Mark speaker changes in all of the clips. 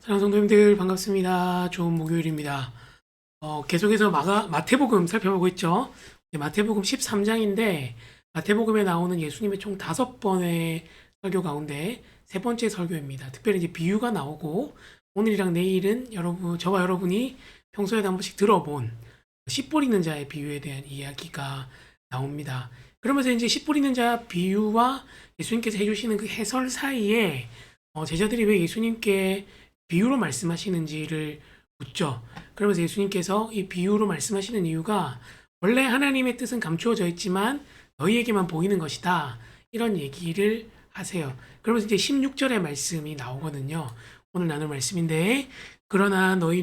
Speaker 1: 사랑하는 성도님들 반갑습니다. 좋은 목요일입니다. 계속해서 마태복음 살펴보고 있죠. 마태복음 13장인데 마태복음에 나오는 예수님의 총 5번의 설교 가운데 세 번째 설교입니다. 특별히 이제 비유가 나오고 오늘이랑 내일은 저와 여러분이 평소에도 한 번씩 들어본 씨 뿌리는 자의 비유에 대한 이야기가 나옵니다. 그러면서 이제 씨 뿌리는 자 비유와 예수님께서 해주시는 그 해설 사이에 제자들이 왜 예수님께 비유로 말씀하시는지를 묻죠. 그러면서 예수님께서 이 비유로 말씀하시는 이유가 원래 하나님의 뜻은 감추어져 있지만 너희에게만 보이는 것이다. 이런 얘기를 하세요. 그러면서 이제 16절의 말씀이 나오거든요. 오늘 나눌 말씀인데 그러나 너희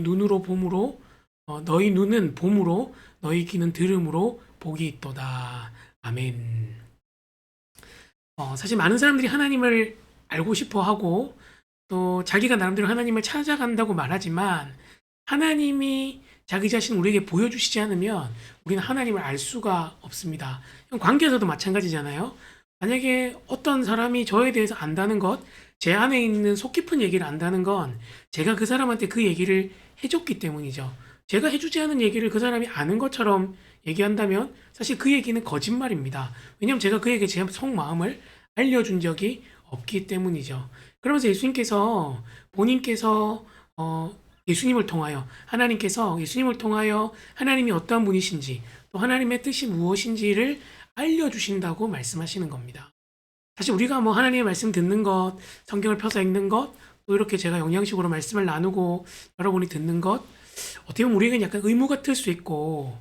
Speaker 1: 너희 눈은 봄으로 너희 귀는 들음으로 복이 있도다. 아멘. 사실 많은 사람들이 하나님을 알고 싶어 하고 또 자기가 나름대로 하나님을 찾아간다고 말하지만 하나님이 자기 자신을 우리에게 보여주시지 않으면 우리는 하나님을 알 수가 없습니다. 관계에서도 마찬가지잖아요. 만약에 어떤 사람이 저에 대해서 안다는 것, 제 안에 있는 속 깊은 얘기를 안다는 건 제가 그 사람한테 그 얘기를 해줬기 때문이죠. 제가 해주지 않은 얘기를 그 사람이 아는 것처럼 얘기한다면 사실 그 얘기는 거짓말입니다. 왜냐하면 제가 그에게 제 속마음을 알려준 적이 없기 때문이죠. 그러면서 예수님께서 본인께서 예수님을 통하여 하나님께서 예수님을 통하여 하나님이 어떠한 분이신지 또 하나님의 뜻이 무엇인지를 알려주신다고 말씀하시는 겁니다. 사실 우리가 뭐 하나님의 말씀 듣는 것, 성경을 펴서 읽는 것, 또 이렇게 제가 영양식으로 말씀을 나누고 여러분이 듣는 것, 어떻게 보면 우리에게는 약간 의무 같을 수 있고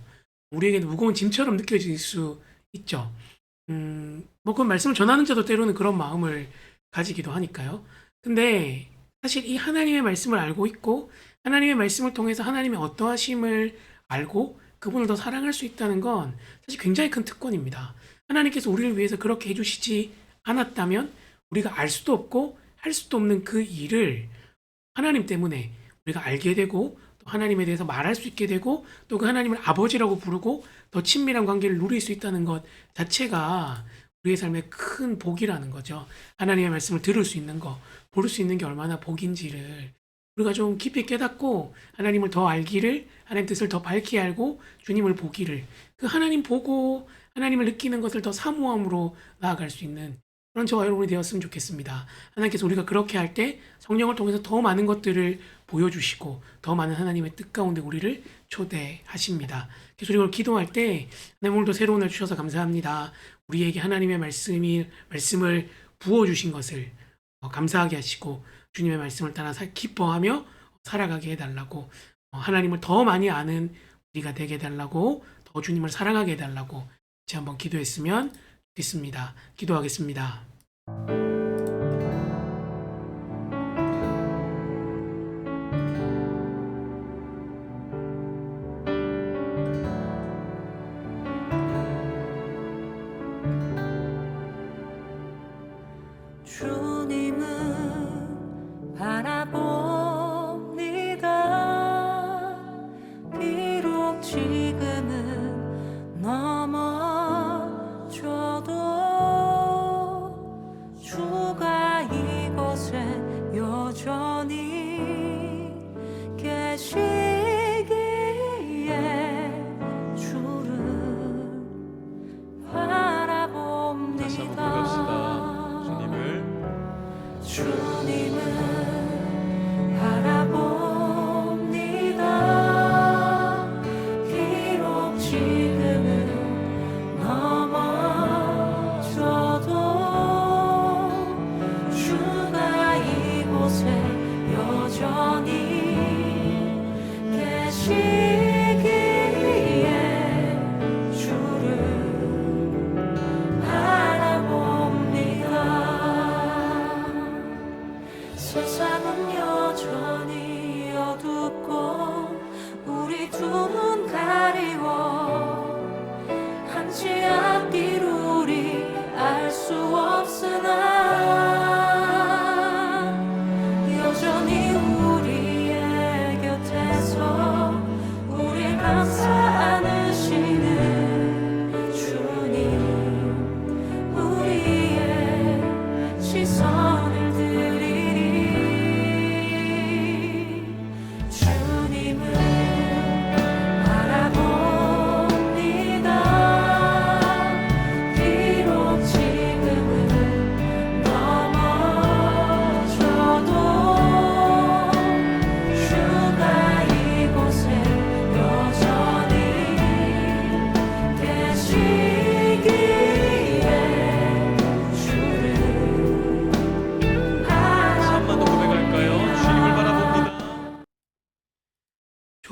Speaker 1: 우리에게는 무거운 짐처럼 느껴질 수 있죠. 뭐 그 말씀을 전하는 자도 때로는 그런 마음을 가지기도 하니까요. 근데 사실 이 하나님의 말씀을 알고 있고 하나님의 말씀을 통해서 하나님의 어떠하심을 알고 그분을 더 사랑할 수 있다는 건 사실 굉장히 큰 특권입니다. 하나님께서 우리를 위해서 그렇게 해주시지 않았다면 우리가 알 수도 없고 할 수도 없는 그 일을 하나님 때문에 우리가 알게 되고 또 하나님에 대해서 말할 수 있게 되고 또 그 하나님을 아버지라고 부르고 더 친밀한 관계를 누릴 수 있다는 것 자체가 우리의 삶의 큰 복이라는 거죠. 하나님의 말씀을 들을 수 있는 거, 볼 수 있는 게 얼마나 복인지를 우리가 좀 깊이 깨닫고 하나님을 더 알기를, 하나님 뜻을 더 밝히 알고 주님을 보기를, 그 하나님 보고 하나님을 느끼는 것을 더 사모함으로 나아갈 수 있는 그런 저와 여러분이 되었으면 좋겠습니다. 하나님께서 우리가 그렇게 할 때 성령을 통해서 더 많은 것들을 보여주시고 더 많은 하나님의 뜻 가운데 우리를 초대하십니다. 그래서 우리가 기도할 때 하나님 오늘도 새로운 날 주셔서 감사합니다. 우리에게 하나님의 말씀을 부어주신 것을 감사하게 하시고 주님의 말씀을 따라 기뻐하며 살아가게 해달라고 하나님을 더 많이 아는 우리가 되게 해달라고 더 주님을 사랑하게 해달라고 같이 한번 기도했으면 좋겠습니다. 기도하겠습니다.
Speaker 2: 주님은 바라봅니다. 비록 지금은 넘어져도 주가 이곳에 여전히 계시기에 주를
Speaker 3: 다시 한번 고백합시다.
Speaker 2: 주님을 바라봅니다. 비록 지금은 넘어져도 주가 이곳에 여전히 계시기에 주를 바라봅니다. 세상은 여전히 어둡고 우리 두 눈 가리워 한치 앞길 우리 알 수 없으나 여전히 우리의 곁에서 우리 감싸 안으시는 주님, 우리의 시선을 드리리.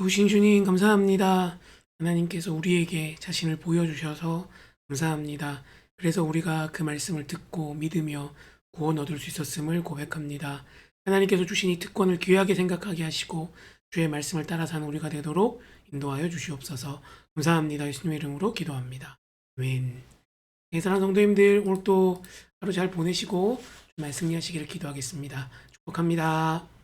Speaker 1: 좋으신 주님 감사합니다. 하나님께서 우리에게 자신을 보여주셔서 감사합니다. 그래서 우리가 그 말씀을 듣고 믿으며 구원 얻을 수 있었음을 고백합니다. 하나님께서 주신 이 특권을 귀하게 생각하게 하시고 주의 말씀을 따라 사는 우리가 되도록 인도하여 주시옵소서. 감사합니다. 예수님의 이름으로 기도합니다. 아멘. 네, 사랑하는 성도님들 오늘 또 하루 잘 보내시고 주말 승리하시기를 기도하겠습니다. 축복합니다.